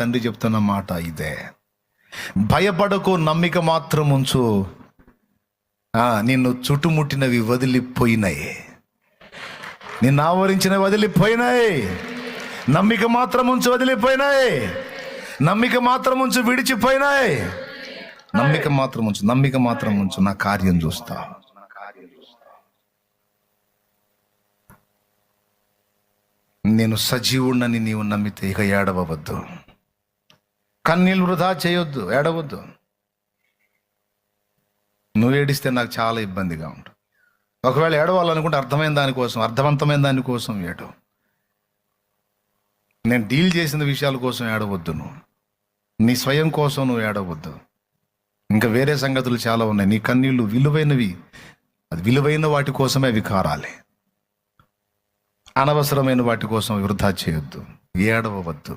తండ్రి చెప్తున్న మాట ఇదే. భయపడకు, నమ్మిక మాత్రం ఉంచు. నిన్ను చుట్టుముట్టినవి వదిలిపోయినాయి, నిన్ను ఆవరించినవి వదిలిపోయినాయి. నమ్మిక మాత్రం ఉంచు, వదిలిపోయినాయి. నమ్మిక మాత్రం ఉంచు, విడిచిపోయినాయి. నమ్మిక మాత్రం ఉంచు, నమ్మిక మాత్రం ఉంచు, నా కార్యం చూస్తా. నేను సజీవుణ్ణని నీవు నమ్మితే ఇక ఏడవవద్దు, కన్నీళ్ళు వృధా చేయొద్దు, ఏడవద్దు. నువ్వు ఏడిస్తే నాకు చాలా ఇబ్బందిగా ఉంటుంది. ఒకవేళ ఏడవాలనుకుంటే అర్థవంతమైన దానికోసం ఏడు. నేను డీల్ చేసిన విషయాల కోసం ఏడవద్దు. నువ్వు నీ స్వయం కోసం నువ్వు ఏడవద్దు. ఇంకా వేరే సంగతులు చాలా ఉన్నాయి. నీ కన్నీళ్ళు విలువైనవి, అది విలువైన వాటి కోసమే అవి కారాలి. అనవసరమైన వాటి కోసం వృధా చేయొద్దు, ఏడవవద్దు.